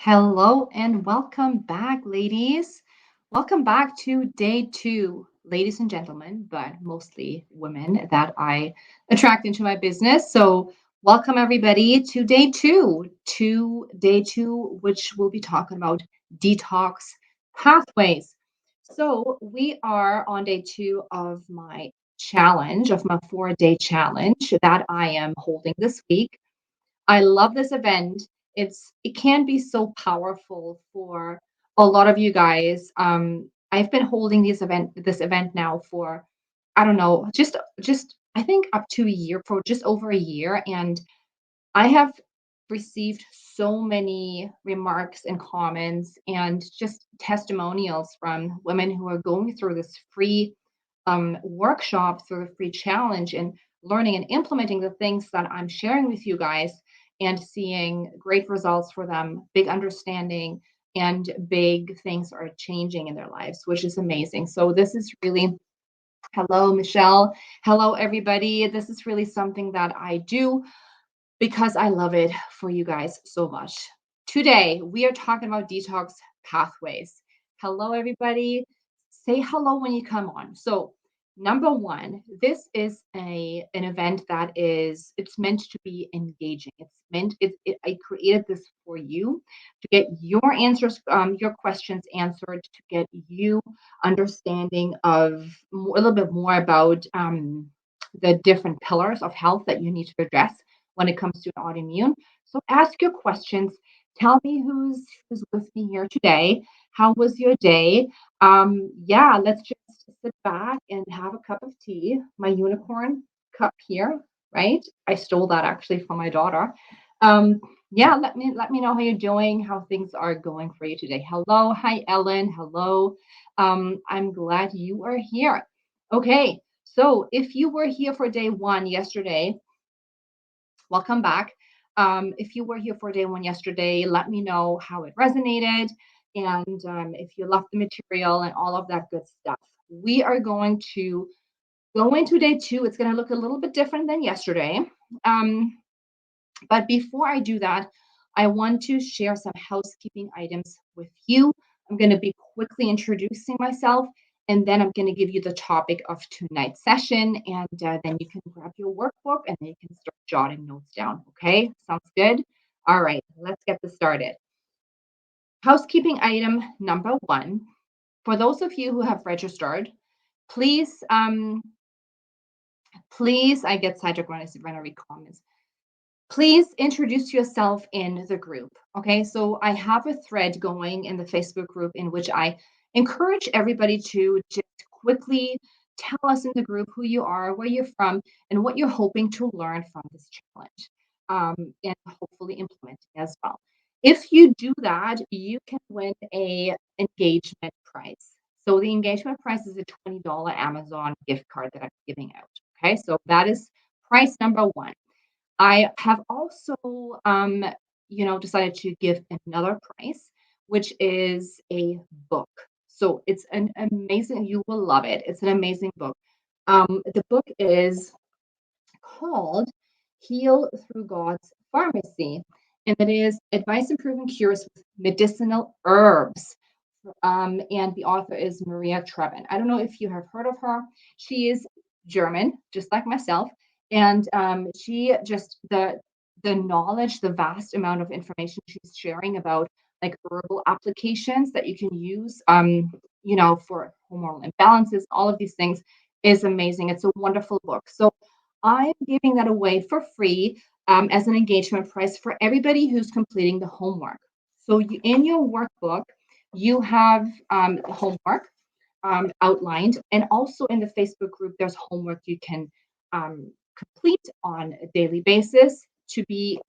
Hello and welcome back, ladies. Welcome back to day two, ladies and gentlemen, but mostly women that I attract into my business. So, welcome everybody to day two, which we'll be talking about detox pathways. So, we are on day two of my challenge, of my 4-day challenge that I am holding this week. I love this event. It can be so powerful for a lot of you guys. I've been holding this event now for I don't know, just I think up to a year, for just over a year, and I have received so many remarks and comments and just testimonials from women who are going through this free workshop, through the free challenge, and learning and implementing the things that I'm sharing with you guys and seeing great results for them, big understanding, and big things are changing in their lives, which is amazing. So, this is really, hello, Michelle. Hello, everybody. This is really something that I do because I love it for you guys so much. Today, we are talking about detox pathways. Hello, everybody. Say hello when you come on. So, number one, this is an event that it's meant to be engaging. I created this for you to get your answers, your questions answered, to get you understanding of a little bit more about the different pillars of health that you need to address when it comes to autoimmune. So ask your questions. Tell me who's with me here today. How was your day? Yeah, let's just sit back and have a cup of tea. My unicorn cup here, right? I stole that actually from my daughter. Yeah, let me know how you're doing, how things are going for you today. Hello, hi Ellen. Hello. I'm glad you are here. Okay, so if you were here for day one yesterday, welcome back. If you were here for day one yesterday, let me know how it resonated and if you loved the material and all of that good stuff. We are going to go into day two. It's going to look a little bit different than yesterday. Um, but before I do that, I want to share some housekeeping items with you. I'm going to be quickly introducing myself, and then I'm going to give you the topic of tonight's session, and then you can grab your workbook and then you can start jotting notes down. Okay, sounds good? All right, let's get this started. Housekeeping item number one. For those of you who have registered, please, I get sidetracked when I read comments. Please introduce yourself in the group. Okay, so I have a thread going in the Facebook group in which I encourage everybody to just quickly tell us in the group who you are, where you're from, and what you're hoping to learn from this challenge, and hopefully implement it as well. If you do that, you can win a engagement prize. So the engagement prize is a $20 Amazon gift card that I'm giving out. Okay, so that is price number one. I have also, decided to give another price, which is a book. So it's an amazing, you will love it. It's an amazing book. The book is called Heal Through God's Pharmacy, and it is Advice and Proven Cures with Medicinal Herbs. And the author is Maria Trevin. I don't know if you have heard of her. She is German, just like myself, and she just the knowledge, the vast amount of information she's sharing about like herbal applications that you can use, for hormonal imbalances, all of these things is amazing. It's a wonderful book. So I'm giving that away for free as an engagement price for everybody who's completing the homework. So in your workbook, you have homework outlined, and also in the Facebook group, there's homework you can complete on a daily basis to be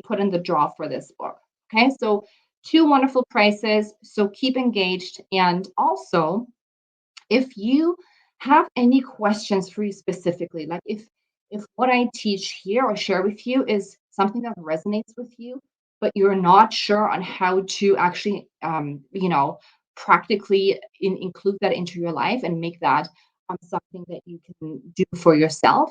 put in the draw for this book. Okay, so two wonderful prices. So keep engaged, and also if you have any questions for you specifically, like if what I teach here or share with you is something that resonates with you, but you're not sure on how to actually, practically include that into your life and make that something that you can do for yourself,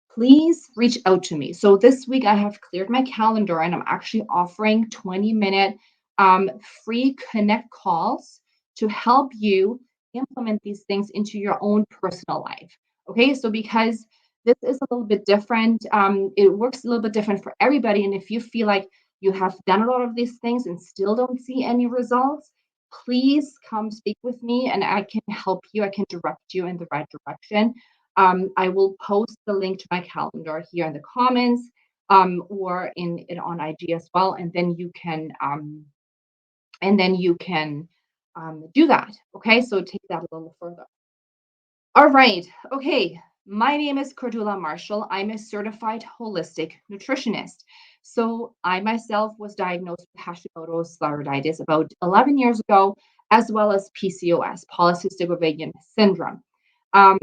please reach out to me. So this week I have cleared my calendar and I'm actually offering 20-minute um, free connect calls to help you implement these things into your own personal life. Okay, so because this is a little bit different, it works a little bit different for everybody. And if you feel like you have done a lot of these things and still don't see any results, please come speak with me and I can help you. I can direct you in the right direction. I will post the link to my calendar here in the comments, or in on IG as well, and then you can do that. Okay, so take that a little further. All right. Okay. My name is Cordula Marshall. I'm a certified holistic nutritionist. So I myself was diagnosed with Hashimoto's thyroiditis about 11 years ago, as well as PCOS, polycystic ovarian syndrome. Um,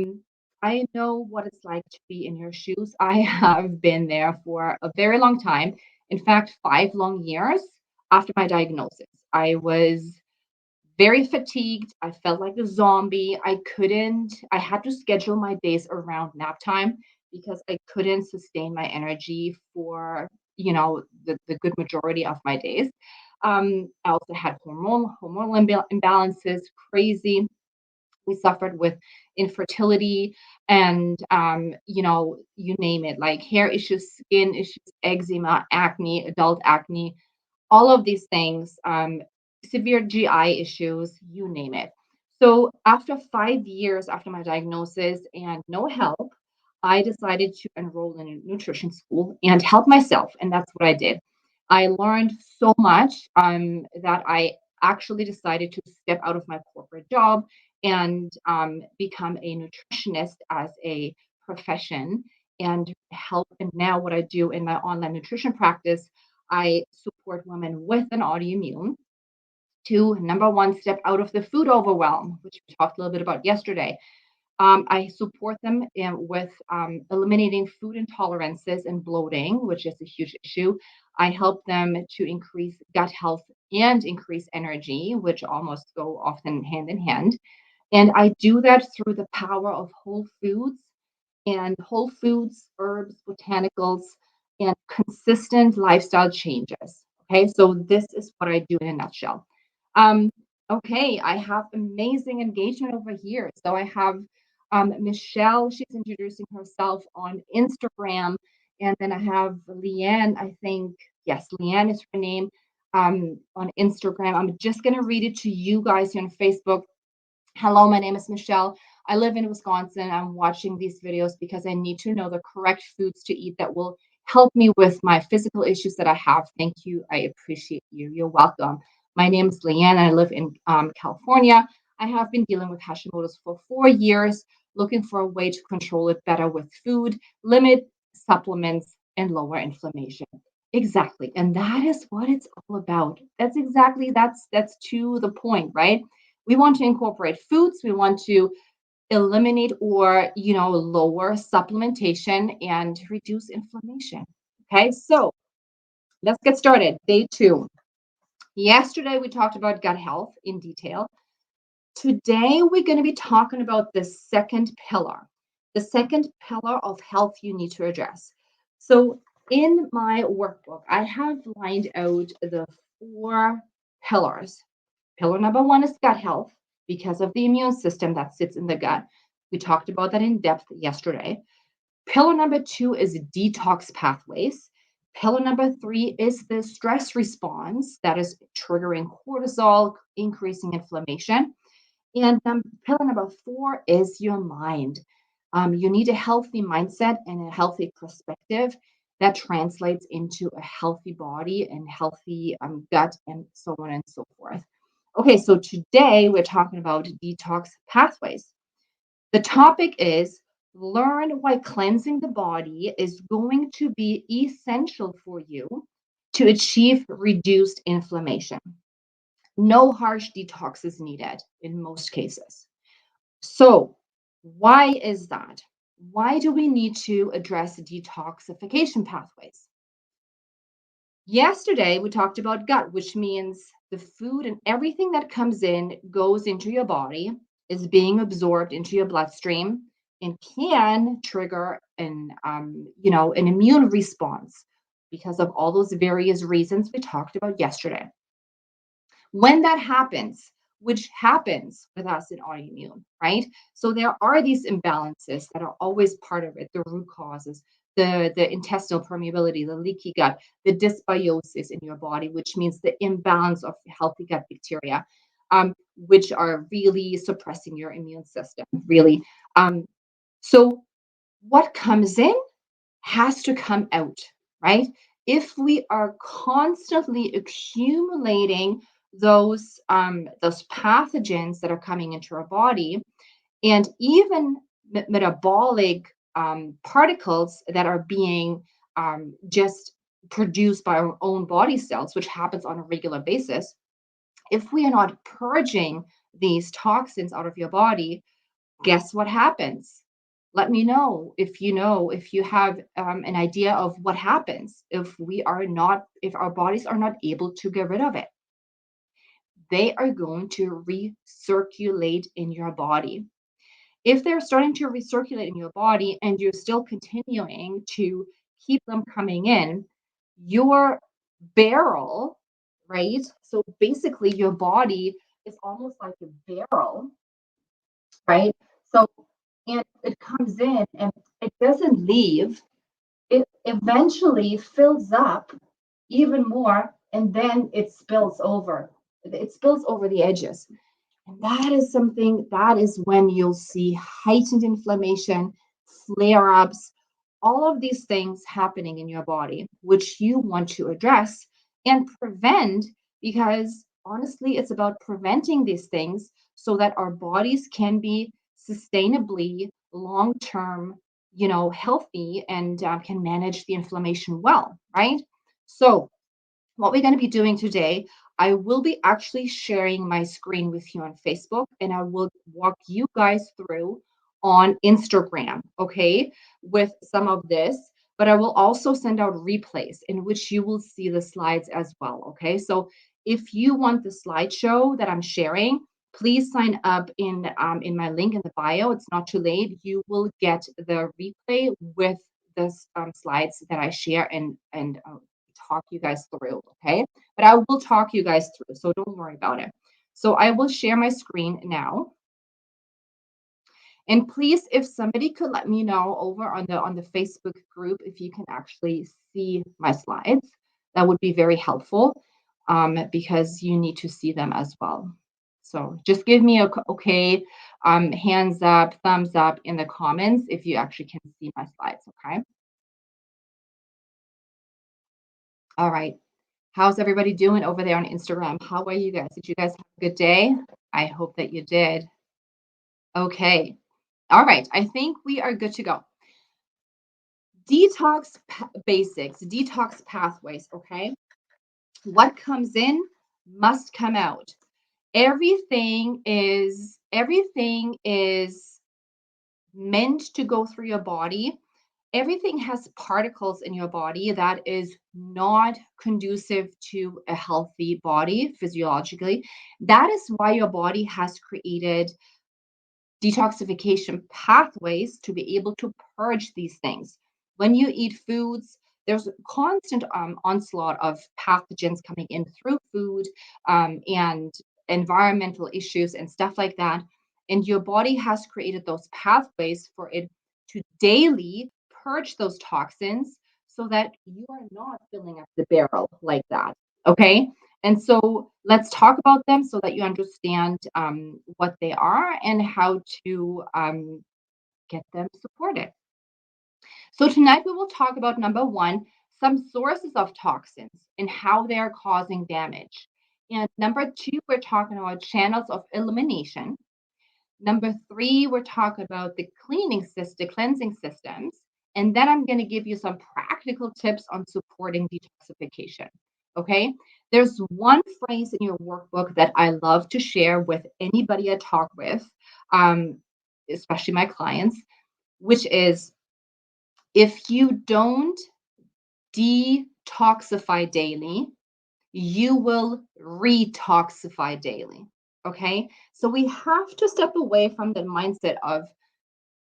I know what it's like to be in your shoes. I have been there for a very long time. In fact, 5 long years after my diagnosis. I was very fatigued. I felt like a zombie. I had to schedule my days around nap time because I couldn't sustain my energy for, the good majority of my days. I also had hormonal imbalances, crazy. We suffered with infertility and, you name it, like hair issues, skin issues, eczema, acne, adult acne, all of these things, severe GI issues, you name it. So after 5 years after my diagnosis and no help, I decided to enroll in a nutrition school and help myself. And that's what I did. I learned so much, that I actually decided to step out of my corporate job and become a nutritionist as a profession and help. And now, what I do in my online nutrition practice, I support women with an autoimmune to number one, step out of the food overwhelm, which we talked a little bit about yesterday. I support them with eliminating food intolerances and bloating, which is a huge issue. I help them to increase gut health and increase energy, which almost go often hand in hand. And I do that through the power of whole foods, herbs, botanicals, and consistent lifestyle changes. Okay, so this is what I do in a nutshell. Um, okay, I have amazing engagement over here. So I have Michelle, she's introducing herself on Instagram. And then I have Leanne, I think, yes, Leanne is her name, on Instagram. I'm just going to read it to you guys here on Facebook. Hello, my name is Michelle. I live in Wisconsin. I'm watching these videos because I need to know the correct foods to eat that will help me with my physical issues that I have. Thank you. I appreciate you. You're welcome. My name is Leanne. I live in California. I have been dealing with Hashimoto's for 4 years, looking for a way to control it better with food, limit supplements, and lower inflammation. Exactly. And that is what it's all about. That's to the point, right? We want to incorporate foods. We want to eliminate or, lower supplementation and reduce inflammation. Okay, so let's get started. Day 2. Yesterday, we talked about gut health in detail. Today, we're going to be talking about the second pillar of health you need to address. So, in my workbook, I have lined out the 4 pillars. Pillar number 1 is gut health because of the immune system that sits in the gut. We talked about that in depth yesterday. Pillar number 2 is detox pathways. Pillar number 3 is the stress response that is triggering cortisol, increasing inflammation. And pillar number 4 is your mind. You need a healthy mindset and a healthy perspective that translates into a healthy body and healthy gut and so on and so forth. Okay, so today we're talking about detox pathways. The topic is learn why cleansing the body is going to be essential for you to achieve reduced inflammation. No harsh detox is needed in most cases. So, why is that? Why do we need to address detoxification pathways? Yesterday, we talked about gut, which means the food and everything that comes in goes into your body, is being absorbed into your bloodstream, and can trigger an immune response because of all those various reasons we talked about yesterday. When that happens, which happens with us in autoimmune, right? So there are these imbalances that are always part of it, the root causes, the intestinal permeability, the leaky gut, the dysbiosis in your body, which means the imbalance of healthy gut bacteria, which are really suppressing your immune system, really. So what comes in has to come out, right? If we are constantly accumulating those pathogens that are coming into our body, and even metabolic particles that are being just produced by our own body cells, which happens on a regular basis, if we are not purging these toxins out of your body, guess what happens? Let me know, if you have an idea of what happens if our bodies are not able to get rid of it. They are going to recirculate in your body. If they're starting to recirculate in your body and you're still continuing to keep them coming in, your barrel, right? So basically, your body is almost like a barrel, right? So, and it comes in and it doesn't leave. It eventually fills up even more and then it spills over. It spills over the edges. And that is something that is when you'll see heightened inflammation, flare ups, all of these things happening in your body, which you want to address and prevent, because honestly, it's about preventing these things so that our bodies can be sustainably long term, healthy and can manage the inflammation well, right? So, what we're going to be doing today, I will be actually sharing my screen with you on Facebook and I will walk you guys through on Instagram, okay, with some of this. But I will also send out replays in which you will see the slides as well, okay? So if you want the slideshow that I'm sharing, please sign up in my link in the bio. It's not too late. You will get the replay with the slides that I share and talk you guys through, okay? But I will talk you guys through, so don't worry about it. So I will share my screen now. And please, if somebody could let me know over on the Facebook group if you can actually see my slides, that would be very helpful because you need to see them as well. So just give me a okay, hands up, thumbs up in the comments if you actually can see my slides, okay? All right. How's everybody doing over there on Instagram? How are you guys? Did you guys have a good day? I hope that you did. Okay. All right. I think we are good to go. Basics, detox pathways. Okay. What comes in must come out. Everything is meant to go through your body. Everything has particles in your body that is not conducive to a healthy body physiologically. That is why your body has created detoxification pathways to be able to purge these things. When you eat foods, there's a constant onslaught of pathogens coming in through food and environmental issues and stuff like that. And your body has created those pathways for it to daily purge those toxins so that you are not filling up the barrel like that. Okay. And so let's talk about them so that you understand what they are and how to get them supported. So tonight we will talk about number one, some sources of toxins and how they are causing damage. And number two, we're talking about channels of elimination. Number three, we're talking about the cleansing systems. And then I'm going to give you some practical tips on supporting detoxification. Okay. There's one phrase in your workbook that I love to share with anybody I talk with, especially my clients, which is if you don't detoxify daily, you will retoxify daily. Okay. So we have to step away from the mindset of,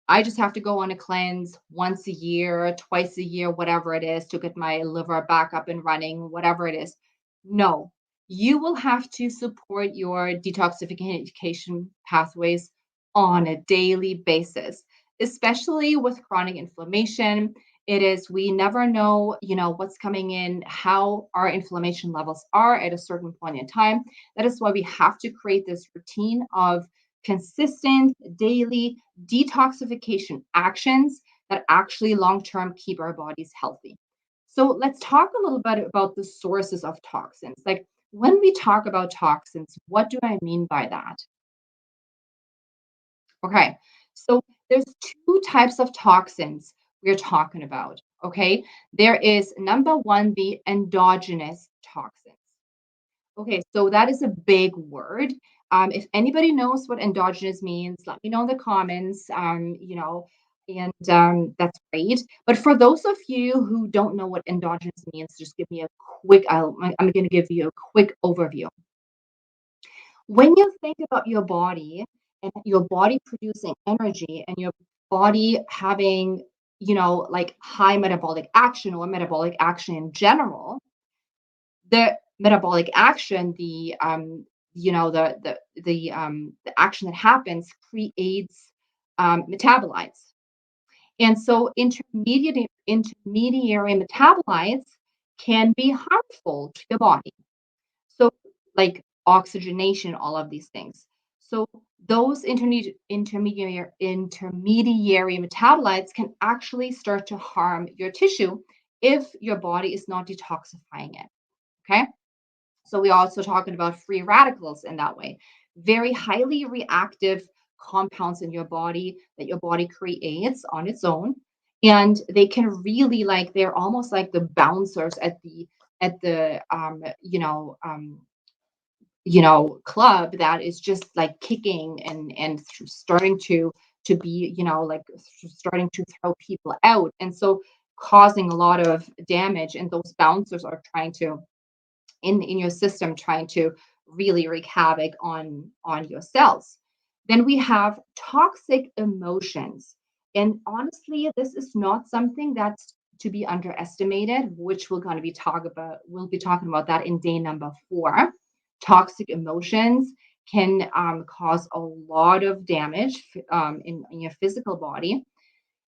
I just have to go on a cleanse once a year, twice a year, whatever it is, to get my liver back up and running, whatever it is. No, you will have to support your detoxification pathways on a daily basis, especially with chronic inflammation. It is, we never know, what's coming in, how our inflammation levels are at a certain point in time. That is why we have to create this routine of consistent daily detoxification actions that actually long term keep our bodies healthy. So let's talk a little bit about the sources of toxins. Like when we talk about toxins, what do I mean by that? Okay. So there's two types of toxins we're talking about. Okay. There is number one, the endogenous toxins. Okay, so that is a big word. If anybody knows what endogenous means, let me know in the comments. And that's great. But for those of you who don't know what endogenous means, just give me a quick. I'm going to give you a quick overview. When you think about your body and your body producing energy and your body having, like high metabolic action or metabolic action in general, the metabolic action, the action that happens creates metabolites. And so intermediary metabolites can be harmful to the body. So, like oxygenation, all of these things. So, those intermediary metabolites can actually start to harm your tissue if your body is not detoxifying it. Okay. So, we also talking about free radicals in that way. Very highly reactive compounds in your body that your body creates on its own. And they can really like, they're almost like the bouncers at the club that is just like kicking and starting to be, like starting to throw people out. And so causing a lot of damage. And those bouncers are trying to in your system, trying to really wreak havoc on your cells. Then we have toxic emotions. And honestly, this is not something that's to be underestimated, which we'll be talking about that in day number 4. Toxic emotions can cause a lot of damage in your physical body.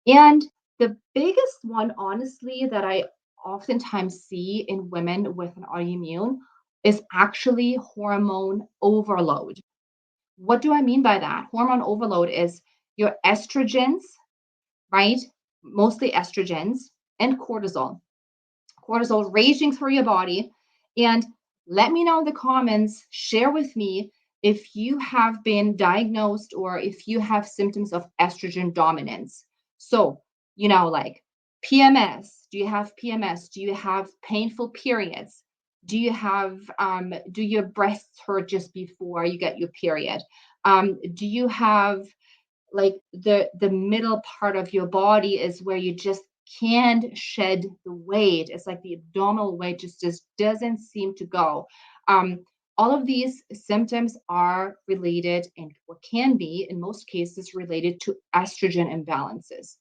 And the biggest one, honestly, that I oftentimes see in women with an autoimmune is actually hormone overload. What do I mean by that? Hormone overload is your estrogens, right? Mostly estrogens and cortisol raging through your body. And let me know in the comments, share with me if you have been diagnosed or if you have symptoms of estrogen dominance. So, like PMS. Do you have PMS? Do you have painful periods? Do your breasts hurt just before you get your period? Do you have like the middle part of your body is where you just can't shed the weight. It's like the abdominal weight just doesn't seem to go. um, all of these symptoms are related and or can be in most cases related to estrogen imbalances.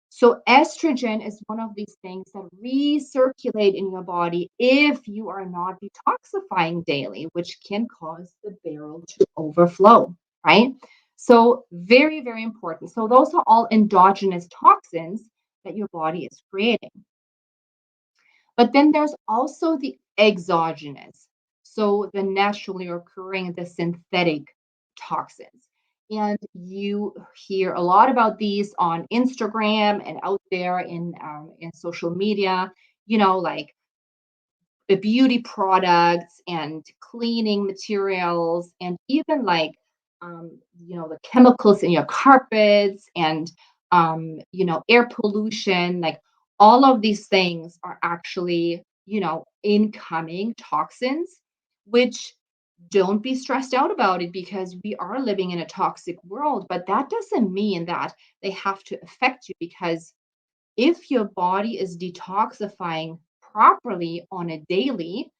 So estrogen is one of these things that recirculate in your body if you are not detoxifying daily, which can cause the barrel to overflow, right? So very, very important. So those are all endogenous toxins that your body is creating. But then there's also the exogenous. So the naturally occurring, the synthetic toxins. And you hear a lot about these on Instagram and out there in social media, like the beauty products and cleaning materials and even like the chemicals in your carpets and air pollution, like all of these things are actually incoming toxins, which don't be stressed out about it because we are living in a toxic world, but that doesn't mean that they have to affect you, because if your body is detoxifying properly on a daily,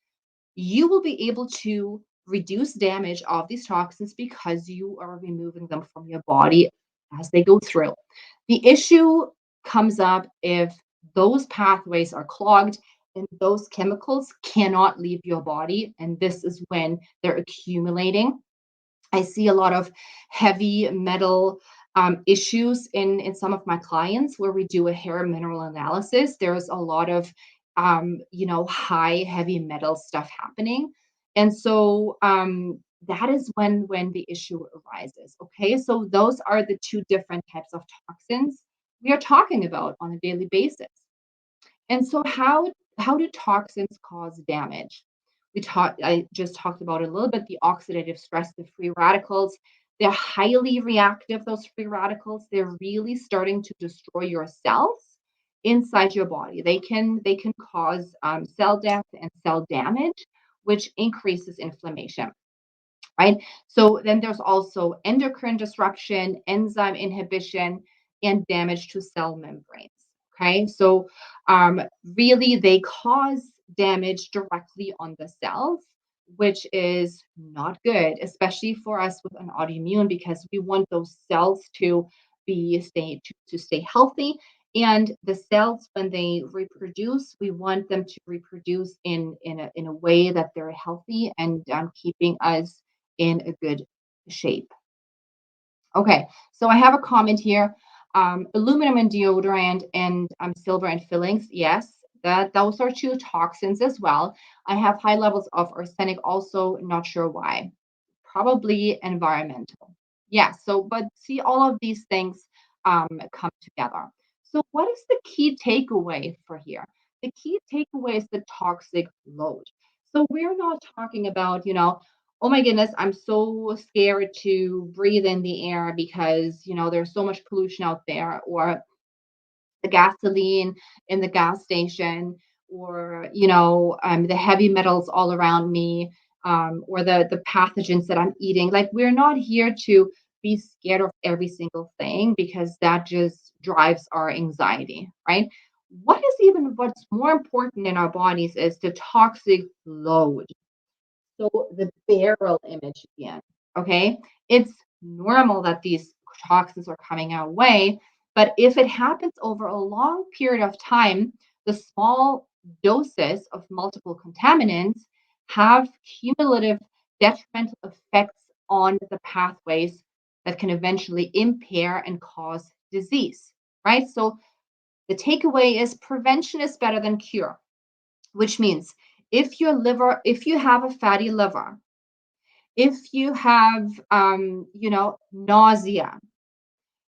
you will be able to reduce damage of these toxins because you are removing them from your body as they go through. The issue comes up if those pathways are clogged and those chemicals cannot leave your body. And this is when they're accumulating. I see a lot of heavy metal issues in some of my clients where we do a hair mineral analysis. There's a lot of high heavy metal stuff happening, and so that is when the issue arises. Okay, so those are the two different types of toxins we are talking about on a daily basis. And so how do toxins cause damage? I just talked about it a little bit, the oxidative stress, the free radicals. They're highly reactive, those free radicals. They're really starting to destroy your cells inside your body. They can cause cell death and cell damage, which increases inflammation, right? So then there's also endocrine disruption, enzyme inhibition, and damage to cell membranes. Okay, so um, really they cause damage directly on the cells, which is not good, especially for us with an autoimmune, because we want those cells to to stay healthy. And the cells, when they reproduce, we want them to reproduce in a way that they're healthy and keeping us in a good shape. Okay, so I have a comment here. Aluminum and deodorant and silver and fillings. Yes, that those are two toxins as well. I have high levels of arsenic also, not sure why. Probably environmental. Yeah, so but see all of these things come together. So what is the key takeaway for here? The key takeaway is the toxic load. So we're not talking about, oh my goodness, I'm so scared to breathe in the air because, there's so much pollution out there, or the gasoline in the gas station, or the heavy metals all around me, or the pathogens that I'm eating. Like, we're not here to be scared of every single thing, because that just drives our anxiety, right? What's more important in our bodies is the toxic load. So the barrel image again, okay? It's normal that these toxins are coming our way, but if it happens over a long period of time, the small doses of multiple contaminants have cumulative detrimental effects on the pathways that can eventually impair and cause disease, right? So the takeaway is prevention is better than cure, which means if you have a fatty liver, if you have, nausea,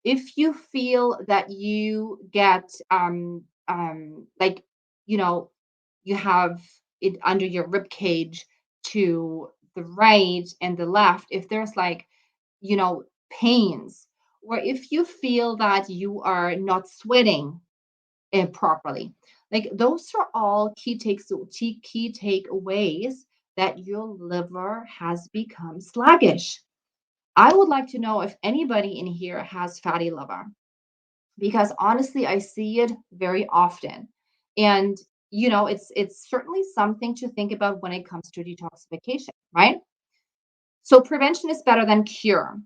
if you feel that you get, like, you know, you have it under your rib cage to the right and the left, if there's like, pains, or if you feel that you are not sweating properly. Like, those are all key takeaways that your liver has become sluggish. I would like to know if anybody in here has fatty liver, because honestly, I see it very often. And it's certainly something to think about when it comes to detoxification, right? So prevention is better than cure.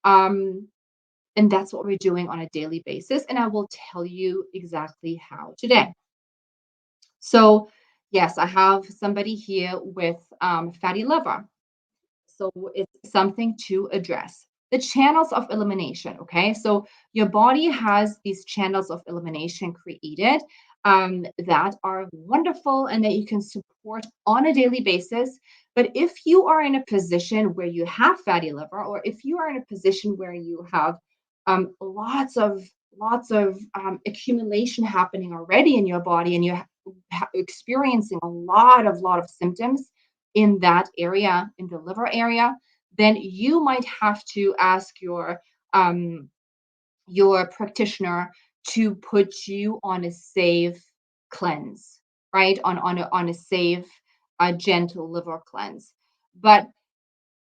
Um, and that's what we're doing on a daily basis. And I will tell you exactly how today. So, yes, I have somebody here with fatty liver. So, it's something to address. The channels of elimination. Okay. So, your body has these channels of elimination created that are wonderful and that you can support on a daily basis. But if you are in a position where you have fatty liver, or if you are in a position where you have lots of accumulation happening already in your body, and you're experiencing a lot of symptoms in that area, in the liver area, then you might have to ask your practitioner to put you on a safe cleanse, right? On a safe, gentle liver cleanse. But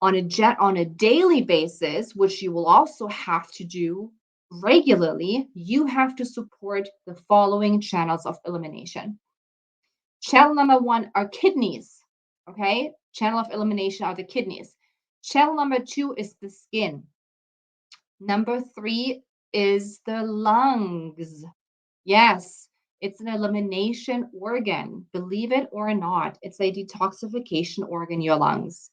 on a daily basis, which you will also have to do regularly, you have to support the following channels of elimination. Channel number one are kidneys. Okay. Channel of elimination are the kidneys. Channel number two is the skin. Number three is the lungs. Yes. It's an elimination organ. Believe it or not, it's a detoxification organ, your lungs,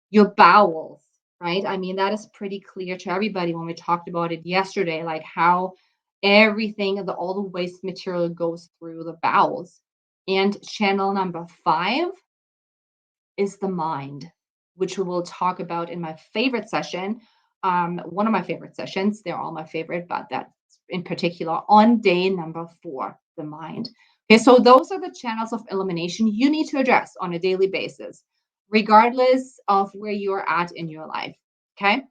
your bowels, right? I mean, that is pretty clear to everybody when we talked about it yesterday, like how everything, all the waste material goes through the bowels. And channel number 5 is the mind, which we will talk about in my favorite session. One of my favorite sessions, they're all my favorite, but that's in particular on day number 4, the mind. Okay, so those are the channels of elimination you need to address on a daily basis, regardless of where you're at in your life. Okay,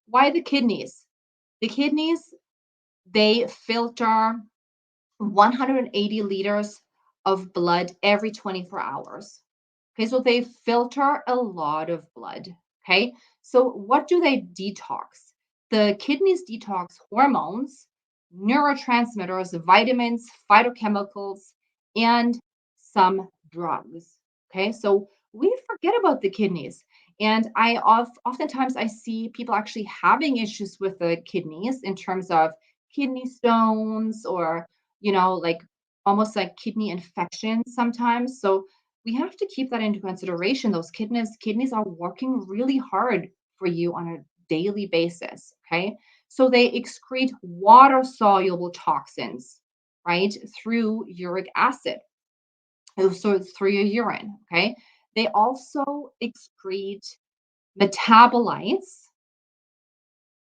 why the kidneys? The kidneys, they filter 180 liters of blood every 24 hours. Okay, so they filter a lot of blood. Okay, so what do they detox? The kidneys detox hormones, neurotransmitters, vitamins, phytochemicals, and some drugs. Okay, so we forget about the kidneys. And oftentimes I see people actually having issues with the kidneys in terms of kidney stones or, like almost like kidney infections sometimes. So we have to keep that into consideration. Those kidneys are working really hard for you on a daily basis. Okay. So they excrete water soluble toxins, right, through uric acid. So it's through your urine. Okay. They also excrete metabolites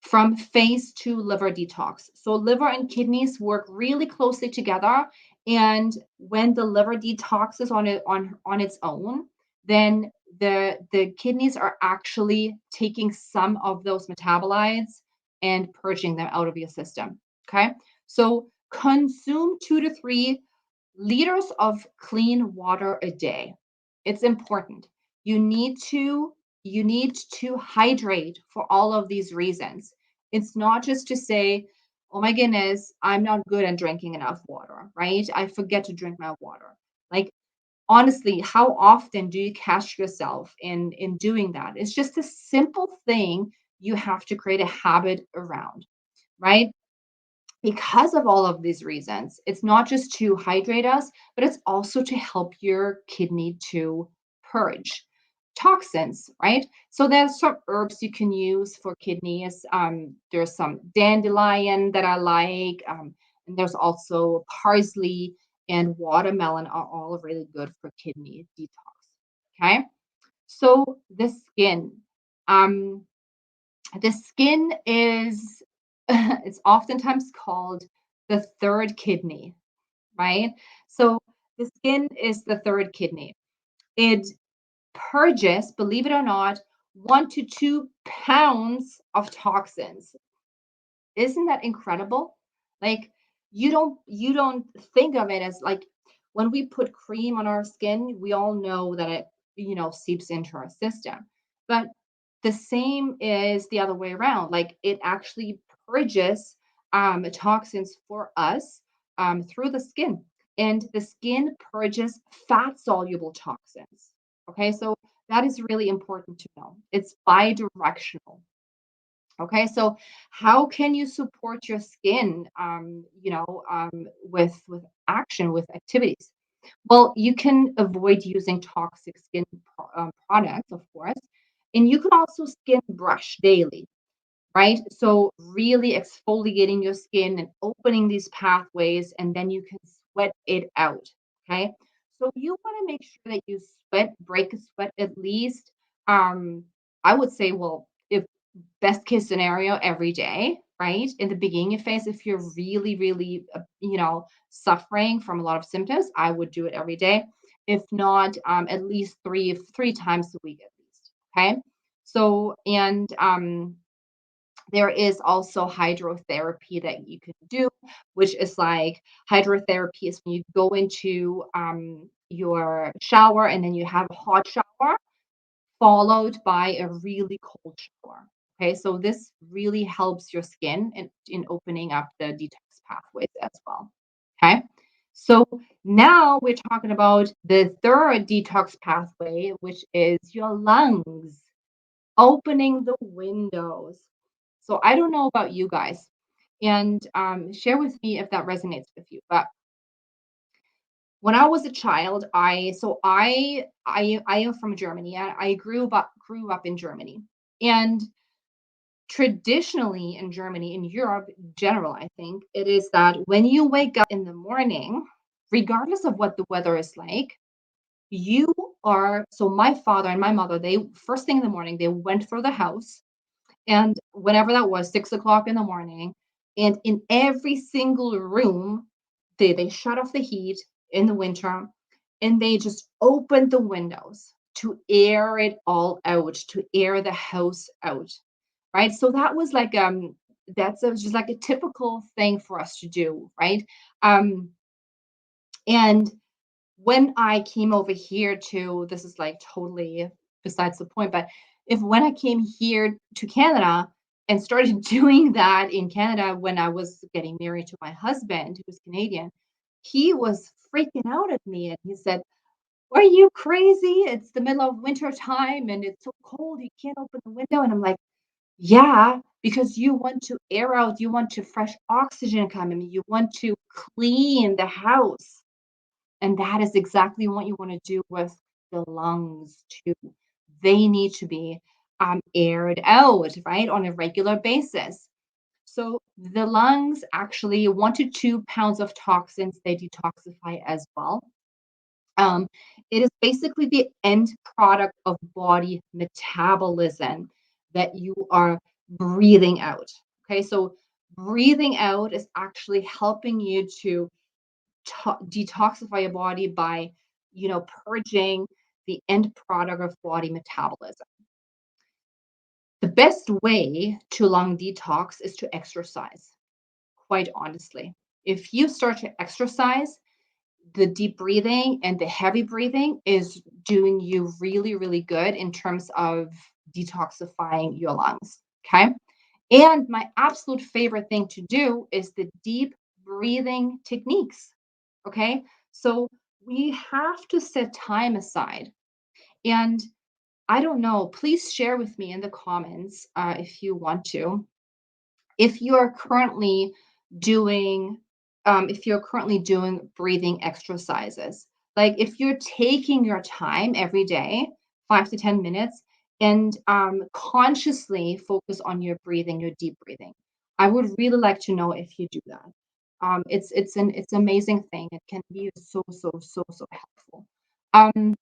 from phase 2 liver detox. So liver and kidneys work really closely together, and when the liver detoxes on its own, then the kidneys are actually taking some of those metabolites and purging them out of your system. Okay? So consume 2 to 3 liters of clean water a day. It's important. You need to you need to hydrate for all of these reasons. It's not just to say, "Oh my goodness, I'm not good at drinking enough water," right? I forget to drink my water. Like honestly, how often do you catch yourself in doing that? It's just a simple thing you have to create a habit around, right? Because of all of these reasons, it's not just to hydrate us, but it's also to help your kidney to purge toxins, right? So there's some herbs you can use for kidneys. There's some dandelion that I like, and there's also parsley and watermelon are all really good for kidney detox. Okay, so the skin. Um, the skin is it's oftentimes called the third kidney, right? So the skin is the third kidney. It purges, believe it or not, 1 to 2 pounds of toxins. Isn't that incredible? Like you don't think of it as like when we put cream on our skin, we all know that it, seeps into our system. But the same is the other way around. Like it actually purges toxins for us through the skin. And the skin purges fat soluble toxins. Okay, so that is really important to know. It's bi-directional. Okay, so how can you support your skin, with action, with activities? Well, you can avoid using toxic skin products, of course, and you can also skin brush daily, right? So really exfoliating your skin and opening these pathways, and then you can sweat it out. Okay. So you want to make sure that you break a sweat at least. Um, I would say, well, if best case scenario every day, right? In the beginning phase, if you're really, really, suffering from a lot of symptoms, I would do it every day. If not, at least three times a week at least. Okay. So, and there is also hydrotherapy that you can do, which is like hydrotherapy is when you go into your shower and then you have a hot shower followed by a really cold shower. Okay, so this really helps your skin in opening up the detox pathways as well. Okay, so now we're talking about the third detox pathway, which is your lungs, opening the windows. So I don't know about you guys, and share with me if that resonates with you. But When I was a child, I am from Germany. I grew up in Germany. And traditionally in Germany, in Europe in general, I think it is that when you wake up in the morning, regardless of what the weather is like, you are so my father and my mother, they first thing in the morning, they went through the house, and whenever that was, 6 o'clock in the morning, and in every single room, they shut off the heat in the winter, and they just opened the windows to air it all out, to air the house out, right? So that was like, just like a typical thing for us to do, right? Um, and when I came over here to this is like totally besides the point, but if when I came here to Canada and started doing that in Canada when I was getting married to my husband, who was Canadian, he was freaking out at me and he said, "Are you crazy? It's the middle of winter time and it's so cold, you can't open the window." And I'm like, yeah, because you want to air out, you want to fresh oxygen come in, you want to clean the house. And that is exactly what you want to do with the lungs too. They need to be aired out, right, on a regular basis. So the lungs actually 1 to 2 pounds of toxins they detoxify as well. Um, it is basically the end product of body metabolism that you are breathing out. Okay, so breathing out is actually helping you to detoxify your body by, purging the end product of body metabolism. The best way to lung detox is to exercise, quite honestly. If you start to exercise, the deep breathing and the heavy breathing is doing you really, really good in terms of detoxifying your lungs. Okay. And my absolute favorite thing to do is the deep breathing techniques. Okay. So we have to set time aside. And I don't know, please share with me in the comments if you want to if you're currently doing breathing exercises, like if you're taking your time every day, 5 to 10 minutes, and consciously focus on your breathing, your deep breathing. I would really like to know if you do that. It's an amazing thing. It can be so so so so helpful. um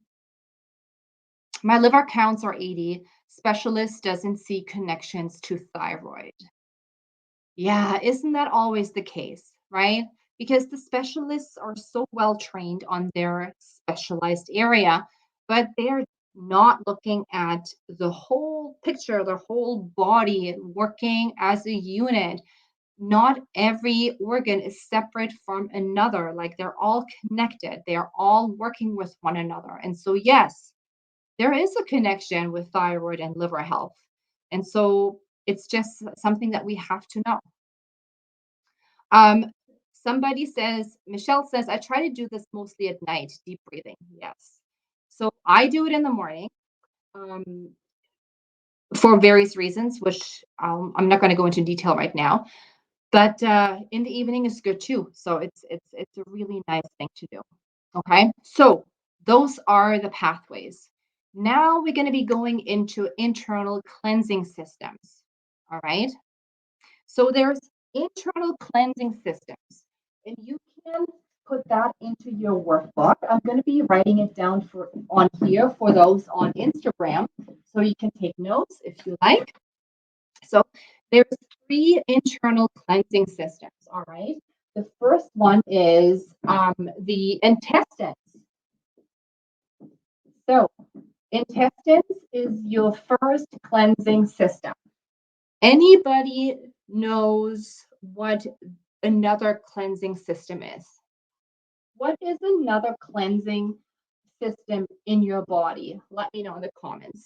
my liver counts are 80. Specialist doesn't see connections to thyroid. Yeah, isn't that always the case, right? Because the specialists are so well trained on their specialized area, but they're not looking at the whole picture, the whole body working as a unit. Not every organ is separate from another. Like they're all connected, they are all working with one another. And so, yes, there is a connection with thyroid and liver health. And so, it's just something that we have to know. Um, somebody says, Michelle says, I try to do this mostly at night, deep breathing. Yes. So I do it in the morning um, for various reasons, which I'm not going to go into detail right now. But in the evening is good too. So it's a really nice thing to do. Okay. So those are the pathways. Now we're going to be going into internal cleansing systems. All right. So there's internal cleansing systems, and you can put that into your workbook. I'm going to be writing it down for on here for those on Instagram, so you can take notes if you like. So there's 3 internal cleansing systems. All right. The first one is the intestines. So intestines is your first cleansing system. Anybody knows what another cleansing system is? What is another cleansing system in your body? Let me know in the comments.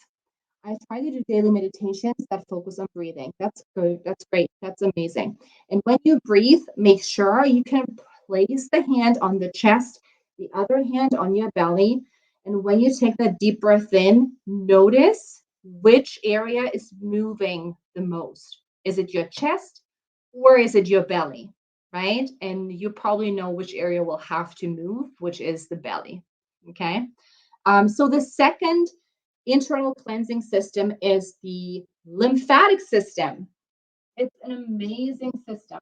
I try to do daily meditations that focus on breathing. That's good. That's great. That's amazing. And when you breathe, make sure you can place the hand on the chest, the other hand on your belly. And when you take that deep breath in, notice which area is moving the most. Is it your chest or is it your belly? right? And you probably know which area will have to move, which is the belly. Okay. So the second internal cleansing system is the lymphatic system. It's an amazing system.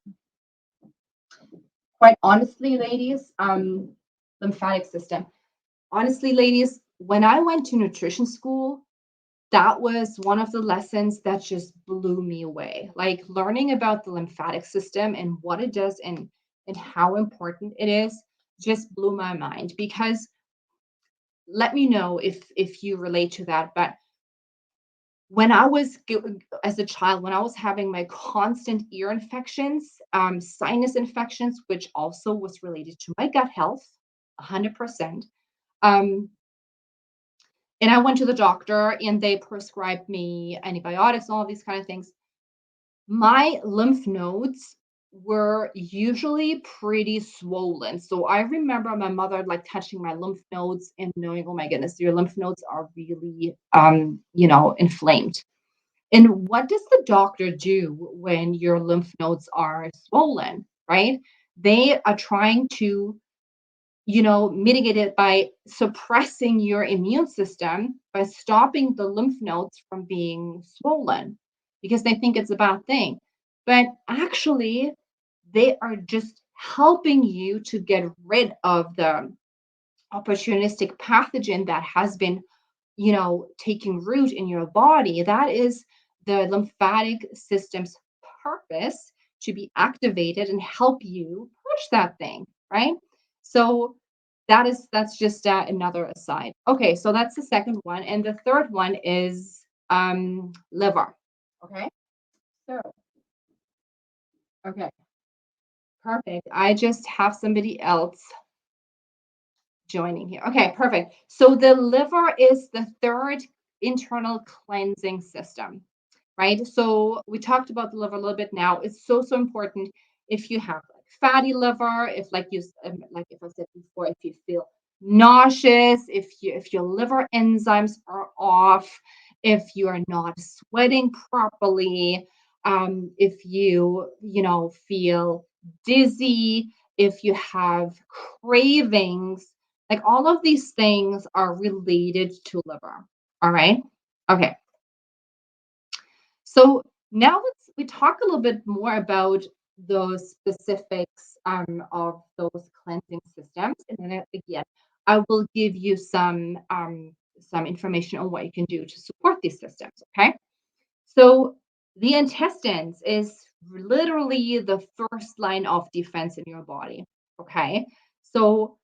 Quite honestly, ladies, lymphatic system. Honestly, ladies, when I went to nutrition school, that was one of the lessons that just blew me away. Like learning about the lymphatic system and what it does and how important it is just blew my mind because let me know if you relate to that. But when I was as a child, when I was having my constant ear infections, sinus infections, which also was related to my gut health, 100%. Um, and I went to the doctor and they prescribed me antibiotics and all these kind of things. My lymph nodes were usually pretty swollen. So I remember my mother like touching my lymph nodes and knowing, oh my goodness, your lymph nodes are really inflamed. And what does the doctor do when your lymph nodes are swollen, right? They are trying to, mitigate it by suppressing your immune system by stopping the lymph nodes from being swollen because they think it's a bad thing. But actually, they are just helping you to get rid of the opportunistic pathogen that has been taking root in your body. That is the lymphatic system's purpose to be activated and help you push that thing, right? So that's just another aside. Okay, so that's the second one, and the third one is liver. Okay, so okay, perfect. I just have somebody else joining here. Okay, perfect. So the liver is the third internal cleansing system, right? So we talked about the liver a little bit now. It's so important if you have like fatty liver, if like if I said before, if you feel nauseous, if your liver enzymes are off, if you are not sweating properly, if feel dizzy, if you have cravings, like all of these things are related to liver. All right. Okay. So now we talk a little bit more about those specifics of those cleansing systems, and then again, I will give you some information on what you can do to support these systems. Okay, so the intestines is literally the first line of defense in your body. Okay, so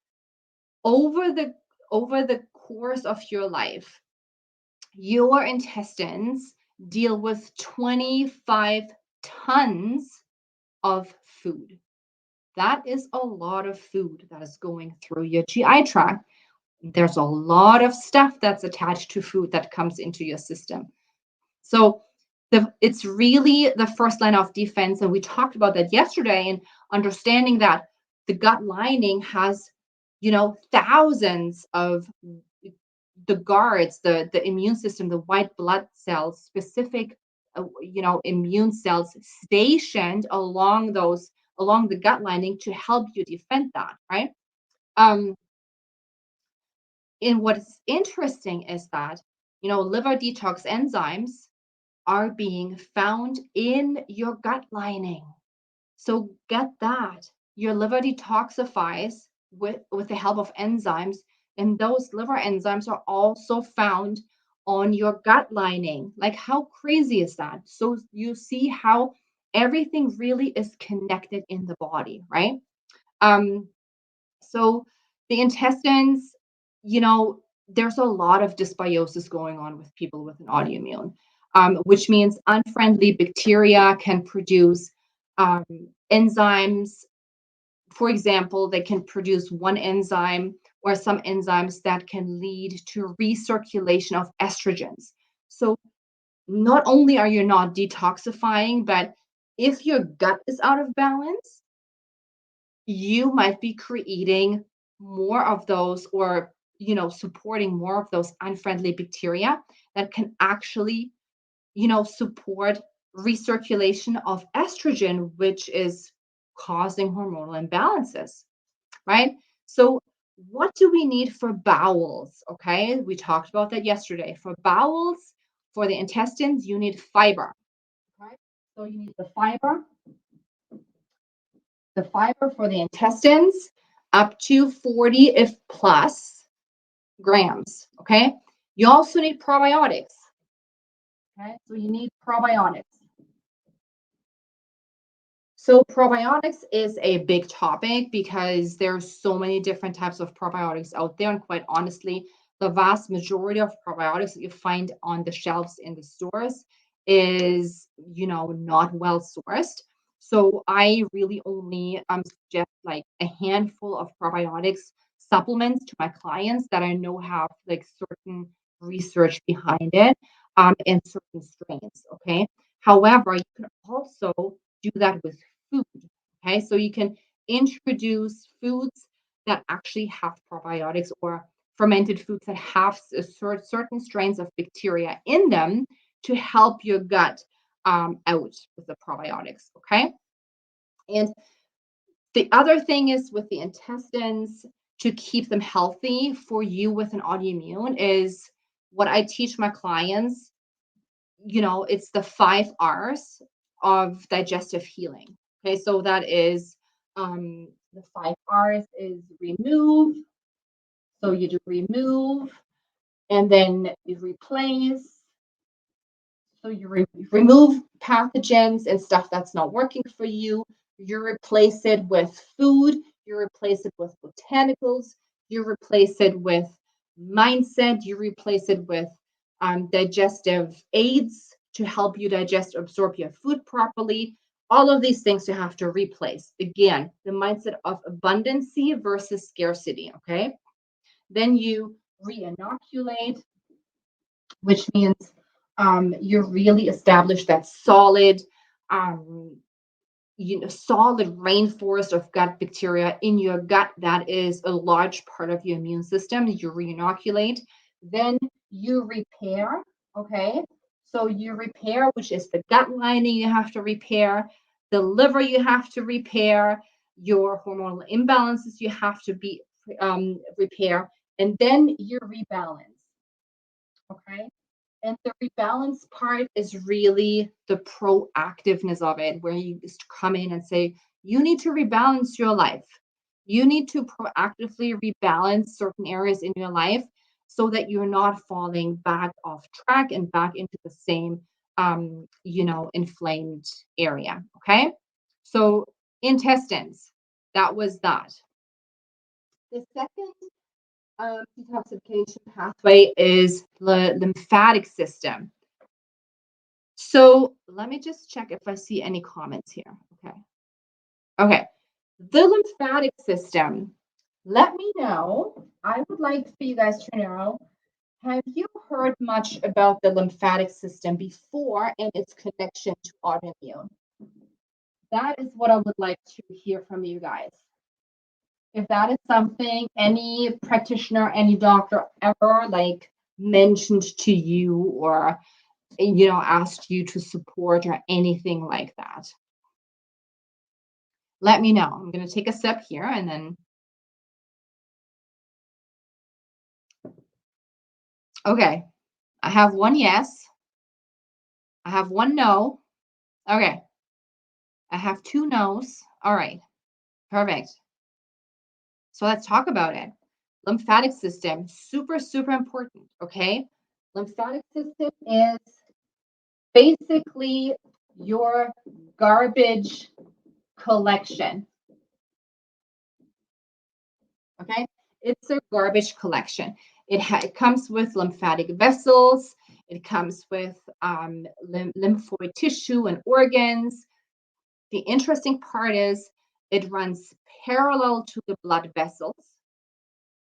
over the over the course of your life, your intestines deal with 25 tons of food. That is a lot of food that is going through your GI tract. There's a lot of stuff that's attached to food that comes into your system. So it's really the first line of defense. And we talked about that yesterday and understanding that the gut lining has, thousands of the guards, the immune system, the white blood cells, specific, immune cells stationed along the gut lining to help you defend that, right? Um, and what's interesting is that, liver detox enzymes are being found in your gut lining. So get that. Your liver detoxifies with the help of enzymes, and those liver enzymes are also found on your gut lining. Like, how crazy is that? So you see how everything really is connected in the body, right? Um, so the intestines, there's a lot of dysbiosis going on with people with an autoimmune, which means unfriendly bacteria can produce um, enzymes. For example, they can produce one enzyme or some enzymes that can lead to recirculation of estrogens. So not only are you not detoxifying, but if your gut is out of balance, you might be creating more of those or supporting more of those unfriendly bacteria that can actually support recirculation of estrogen, which is causing hormonal imbalances, right? So, what do we need for bowels? Okay, we talked about that yesterday. For bowels, for the intestines, you need fiber. Okay, so you need the fiber for the intestines up to 40 if plus grams. Okay, you also need probiotics. Okay, so you need probiotics. So probiotics is a big topic because there's so many different types of probiotics out there. And quite honestly, the vast majority of probiotics that you find on the shelves in the stores is, not well sourced. So I really only suggest like a handful of probiotics supplements to my clients that I know have like certain research behind it, and certain strains. Okay. However, you can also do that with food. Okay, so you can introduce foods that actually have probiotics or fermented foods that have certain strains of bacteria in them to help your gut out with the probiotics. Okay, and the other thing is with the intestines to keep them healthy for you with an autoimmune is what I teach my clients. It's the 5 R's of digestive healing. Okay, so that is the 5 R's is remove. So you do remove and then you replace. So you remove pathogens and stuff that's not working for you. You replace it with food. You replace it with botanicals. You replace it with mindset. You replace it with digestive aids to help you digest, absorb your food properly. All of these things you have to replace. Again, the mindset of abundancy versus scarcity. Okay. Then you re-inoculate, which means you really establish that um, solid rainforest of gut bacteria in your gut. That is a large part of your immune system. You reinoculate, then you repair. Okay, so you repair, which is the gut lining you have to repair, the liver you have to repair, your hormonal imbalances you have to be repair, and then you rebalance. Okay. And the rebalance part is really the proactiveness of it, where you just come in and say, you need to rebalance your life. You need to proactively rebalance certain areas in your life so that you're not falling back off track and back into the same, inflamed area. Okay. So, intestines, that was that. The second detoxification pathway is the lymphatic system. So let me just check if I see any comments here. Okay. Okay. The lymphatic system. Let me know. I would like for you guys to know, have you heard much about the lymphatic system before and its connection to autoimmune? That is what I would like to hear from you guys. If that is something any practitioner, any doctor ever like mentioned to you or asked you to support or anything like that. Let me know. I'm going to take a sip here and then. Okay. I have one yes. I have one no. Okay. I have two no's. All right. Perfect. So let's talk about it. Lymphatic system, super, super important. Okay. Lymphatic system is basically your garbage collection. Okay. It's a garbage collection. It comes with lymphatic vessels. It comes with lymphoid tissue and organs. The interesting part is it runs parallel to the blood vessels.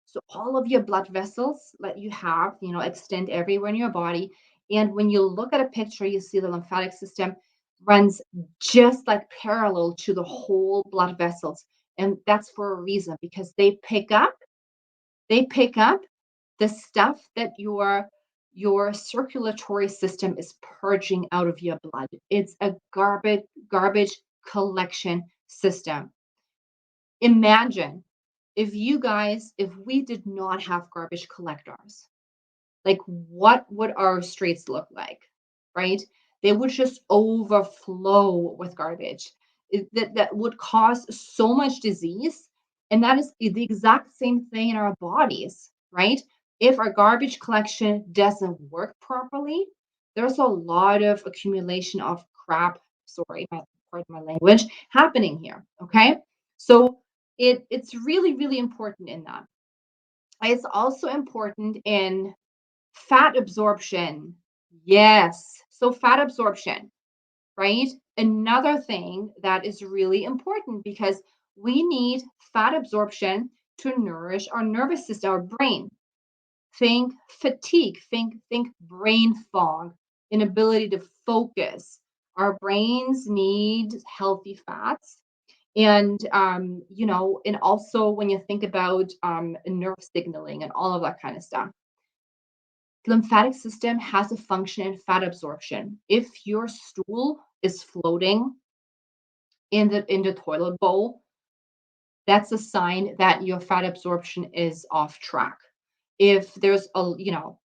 So all of your blood vessels that you have, extend everywhere in your body. And when you look at a picture, you see the lymphatic system runs just like parallel to the whole blood vessels. And that's for a reason because they pick up the stuff that your circulatory system is purging out of your blood. It's a garbage collection system. Imagine if we did not have garbage collectors, like, what would our streets look like, right? They would just overflow with garbage. That would cause so much disease, and that is the exact same thing in our bodies, right? If our garbage collection doesn't work properly, there's a lot of accumulation of crap, sorry, pardon my language, happening here, okay? So it's really, really important in that. It's also important in fat absorption. Yes. So fat absorption, right? Another thing that is really important because we need fat absorption to nourish our nervous system, our brain. Think fatigue, think brain fog, inability to focus. Our brains need healthy fats. And and also when you think about nerve signaling and all of that kind of stuff, lymphatic system has a function in fat absorption. If your stool is floating in the toilet bowl, that's a sign that your fat absorption is off track. If there's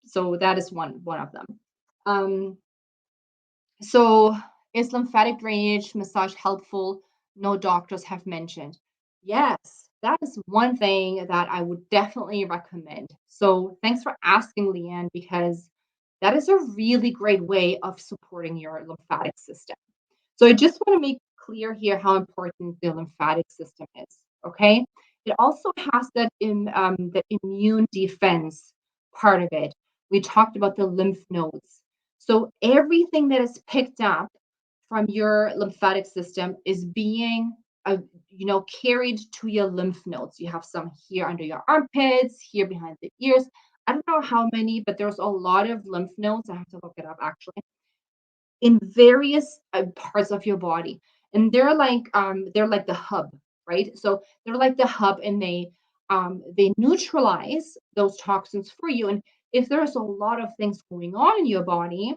so that is one of them. Um, so is lymphatic drainage massage helpful? No doctors have mentioned. Yes, that is one thing that I would definitely recommend. So thanks for asking, Leanne, because that is a really great way of supporting your lymphatic system. So I just want to make clear here how important the lymphatic system is. Okay, it also has the immune defense part of it. We talked about the lymph nodes. So everything that is picked up from your lymphatic system is being carried to your lymph nodes. You have some here under your armpits, here behind the ears. I don't know how many, but there's a lot of lymph nodes. I have to look it up actually in various parts of your body, and they're like the hub, right? So they're like the hub, and they neutralize those toxins for you. And if there's a lot of things going on in your body,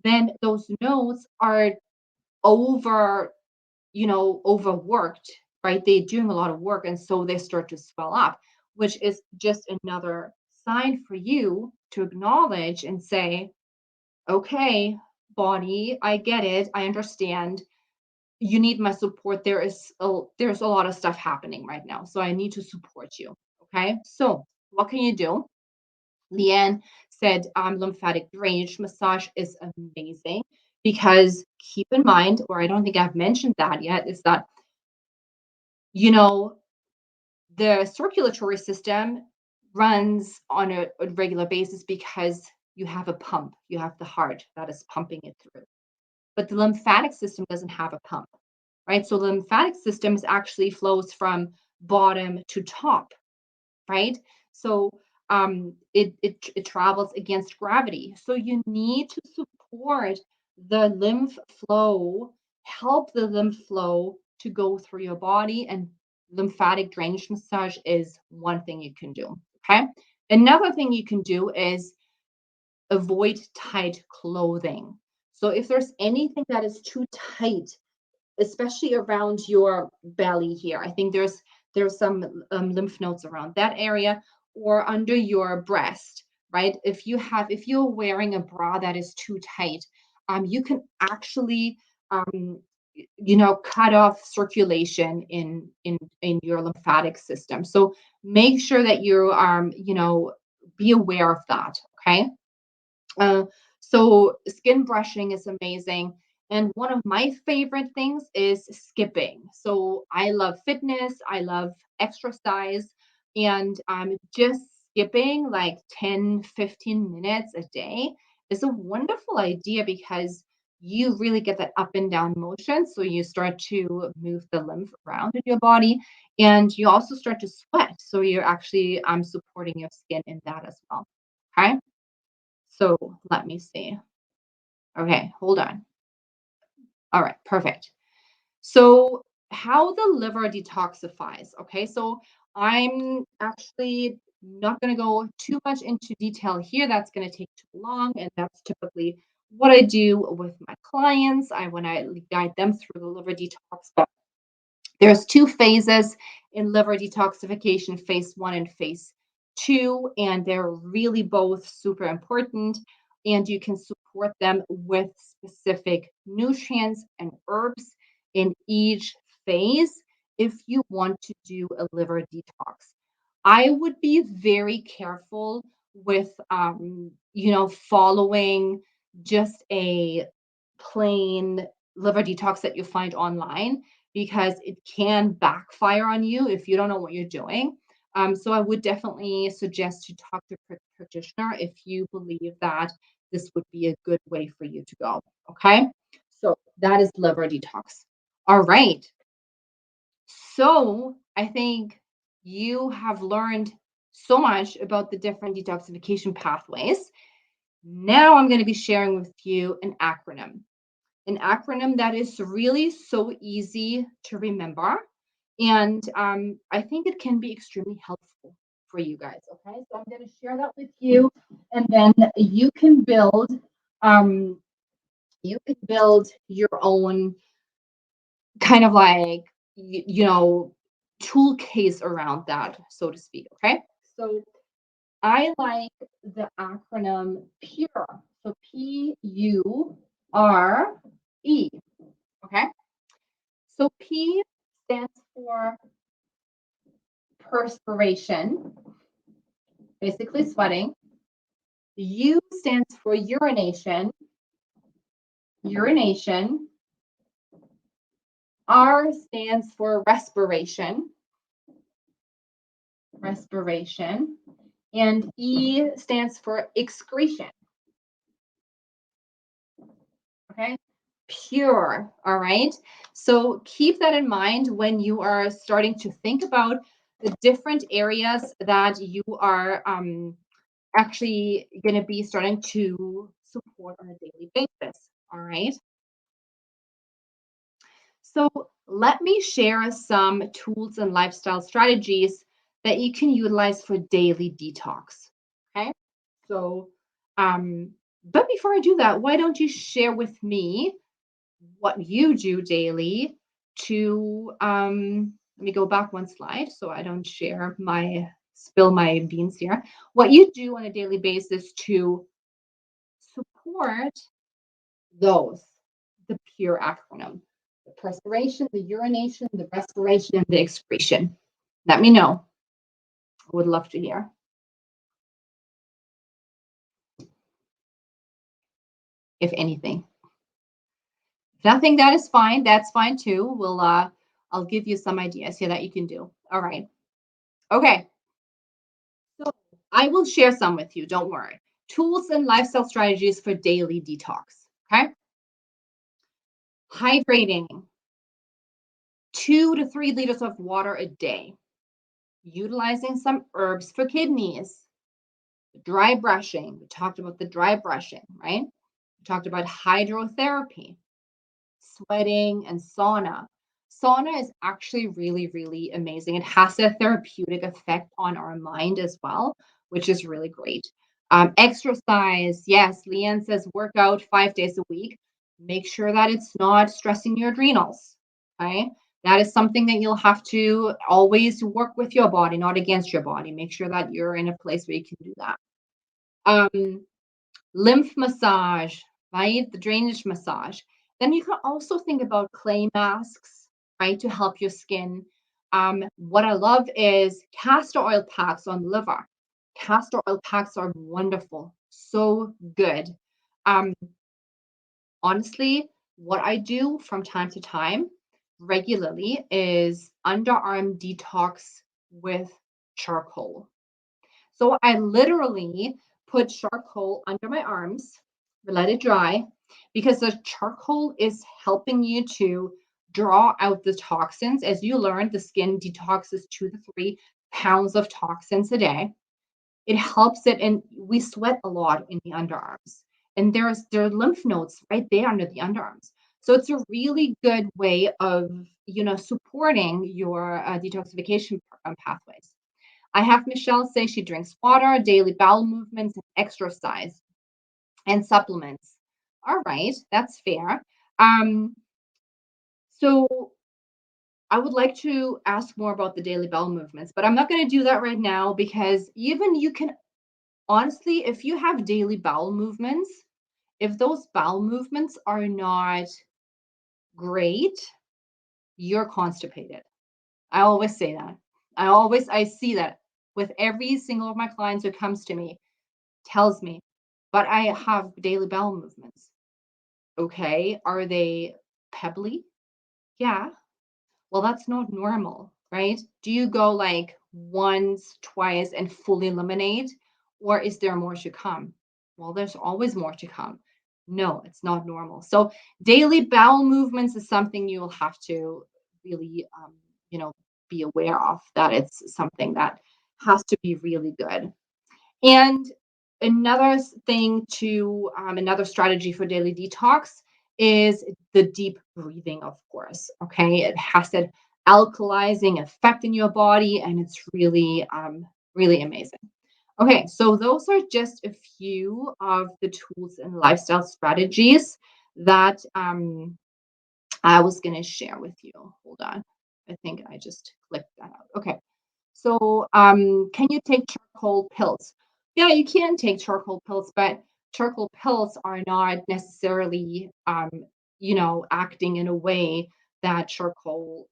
then those nodes are over overworked, right? They're doing a lot of work, and so they start to swell up, which is just another sign for you to acknowledge and say, okay, body, I get it. I understand. You need my support. There's a lot of stuff happening right now. So I need to support you. Okay. So what can you do? Leanne said lymphatic drainage massage is amazing because keep in mind, or I don't think I've mentioned that yet, is that, you know, the circulatory system runs on a regular basis because you have a pump, you have the heart that is pumping it through. But the lymphatic system doesn't have a pump, right? So the lymphatic system actually flows from bottom to top, right? So it travels against gravity. So you need to support the lymph flow, help the lymph flow to go through your body, and lymphatic drainage massage is one thing you can do. Okay. Another thing you can do is avoid tight clothing. So if there's anything that is too tight, especially around your belly here, I think there's some lymph nodes around that area or under your breast, right? If you're wearing a bra that is too tight, you can actually cut off circulation in your lymphatic system. So make sure that you be aware of that. Okay. uh, so skin brushing is amazing. And one of my favorite things is skipping. So I love fitness, I love exercise, and just skipping like 10, 15 minutes a day is a wonderful idea because you really get that up and down motion. So you start to move the lymph around in your body, and you also start to sweat. So you're actually supporting your skin in that as well. Okay. So let me see. Okay, hold on. All right, perfect. So, how the liver detoxifies. Okay, so I'm actually not going to go too much into detail here. That's going to take too long, and that's typically what I do with my clients. When I guide them through the liver detox. But There's two phases in liver detoxification, phase one and phase two, and they're really both super important. And you can support them with specific nutrients and herbs in each phase if you want to do a liver detox. I would be very careful with, following just a plain liver detox that you find online because it can backfire on you if you don't know what you're doing. So I would definitely suggest to talk to a practitioner if you believe that this would be a good way for you to go. Okay. So that is liver detox. All right. So I think you have learned so much about the different detoxification pathways. Now I'm going to be sharing with you an acronym that is really so easy to remember. And I think it can be extremely helpful for you guys. Okay, so I'm going to share that with you, and then um, you can build your own kind of like tool case around that, so to speak. Okay, so I like the acronym PURE. So PURE. Okay. So P stands for perspiration, basically sweating. U stands for urination. R stands for respiration. And E stands for excretion. Okay. Pure. All right. So keep that in mind when you are starting to think about the different areas that you are actually going to be starting to support on a daily basis. All right. So let me share some tools and lifestyle strategies that you can utilize for daily detox. Okay. So, but before I do that, why don't you share with me what you do daily to, let me go back one slide so I don't spill my beans here. What you do on a daily basis to support those, the PURE acronym, the perspiration, the urination, the respiration, and the excretion. Let me know. I would love to hear. If anything. If nothing, that is fine. That's fine too. I'll give you some ideas here that you can do. All right. Okay. So I will share some with you. Don't worry. Tools and lifestyle strategies for daily detox. Okay. Hydrating 2 to 3 liters of water a day. Utilizing some herbs for kidneys. Dry brushing. We talked about the dry brushing, right? We talked about hydrotherapy, sweating, and sauna. Sauna is actually really, really amazing. It has a therapeutic effect on our mind as well, which is really great. Exercise, yes, Leanne says work out 5 days a week. Make sure that it's not stressing your adrenals. Okay. That is something that you'll have to always work with your body, not against your body. Make sure that you're in a place where you can do that. Um, Lymph massage, right? The drainage massage. Then you can also think about clay masks, right, to help your skin. What I love is castor oil packs on the liver. Castor oil packs are wonderful, so good. Um, Honestly, what I do from time to time regularly is underarm detox with charcoal. So I literally put charcoal under my arms, let it dry, because the charcoal is helping you to draw out the toxins. As you learned, the skin detoxes 2 to 3 pounds of toxins a day. It helps it, and we sweat a lot in the underarms. And there are lymph nodes right there under the underarms. So it's a really good way of supporting your detoxification pathways. I have Michelle say she drinks water, daily bowel movements, and exercise, and supplements. All right, that's fair. Um, so I would like to ask more about the daily bowel movements, but I'm not going to do that right now because even you can honestly, if you have daily bowel movements, if those bowel movements are not great, you're constipated. I always say that. I see that with every single of my clients who comes to me, tells me, but I have daily bowel movements. Okay. Are they pebbly? Yeah. Well, that's not normal, right? Do you go like once, twice, and fully eliminate? Or is there more to come? Well, there's always more to come. No, it's not normal. So, daily bowel movements is something you will have to really, you know, be aware of that it's something that has to be really good. And another strategy for daily detox is the deep breathing, of course. Okay. It has that alkalizing effect in your body, and it's really, really amazing. Okay. So, those are just a few of the tools and lifestyle strategies that I was going to share with you. Hold on. I think I just clicked that out. Okay. So, can you take charcoal pills? Yeah, you can take charcoal pills, but charcoal pills are not necessarily, acting in a way that charcoal,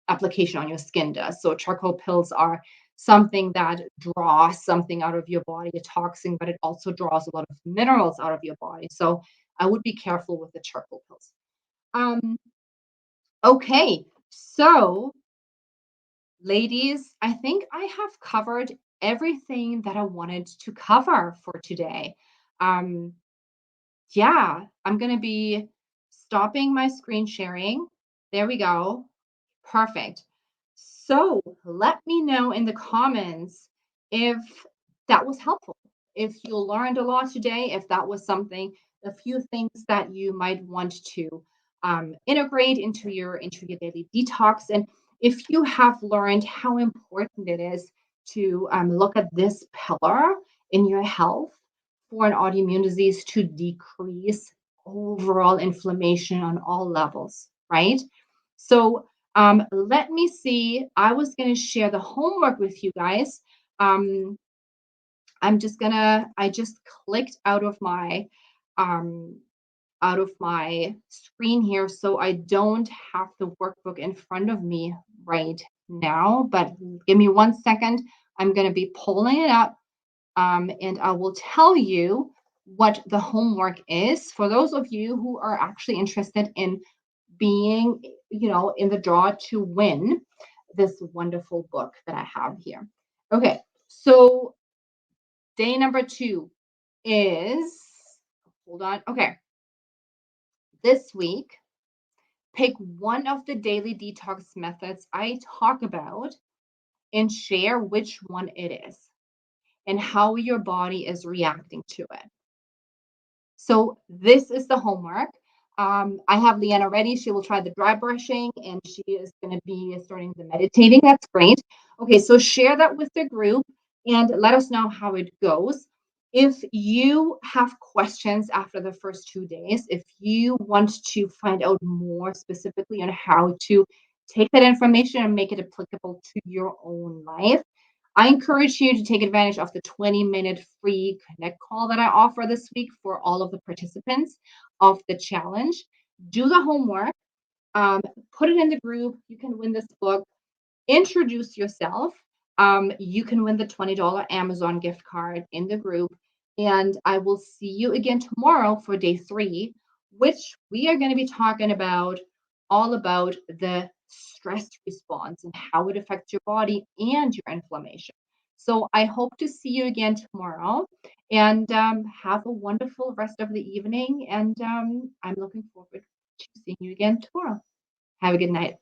application on your skin does. So, charcoal pills are something that draws something out of your body, a toxin, but it also draws a lot of minerals out of your body. So, I would be careful with the charcoal pills. Um, okay, so ladies, I think I have covered everything that I wanted to cover for today. Um, yeah, I'm going to be stopping my screen sharing. There we go. Perfect. So let me know in the comments if that was helpful. If you learned a lot today, if that was something, a few things that you might want to integrate into your daily detox, and if you have learned how important it is to look at this pillar in your health for an autoimmune disease to decrease overall inflammation on all levels, right? So let me see. I was going to share the homework with you guys. Um, I just clicked um, out of my screen here, so I don't have the workbook in front of me right now. But give me 1 second. I'm going to be pulling it up, and I will tell you what the homework is for those of you who are actually interested in being, in the draw to win this wonderful book that I have here. Okay, so day number 2 is, hold on. Okay, this week, pick one of the daily detox methods I talk about and share which one it is and how your body is reacting to it. So this is the homework. I have Leanna ready. She will try the dry brushing and she is going to be starting the meditating. That's great. Okay, so share that with the group and let us know how it goes. If you have questions after the first 2 days, if you want to find out more specifically on how to take that information and make it applicable to your own life, I encourage you to take advantage of the 20-minute free connect call that I offer this week for all of the participants of the challenge. Do the homework, um, put it in the group. You can win this book. Introduce yourself. You can win the $20 Amazon gift card in the group. And I will see you again tomorrow for day 3, which we are going to be talking about all about the stress response and how it affects your body and your inflammation. So I hope to see you again tomorrow and have a wonderful rest of the evening. And I'm looking forward to seeing you again tomorrow. Have a good night.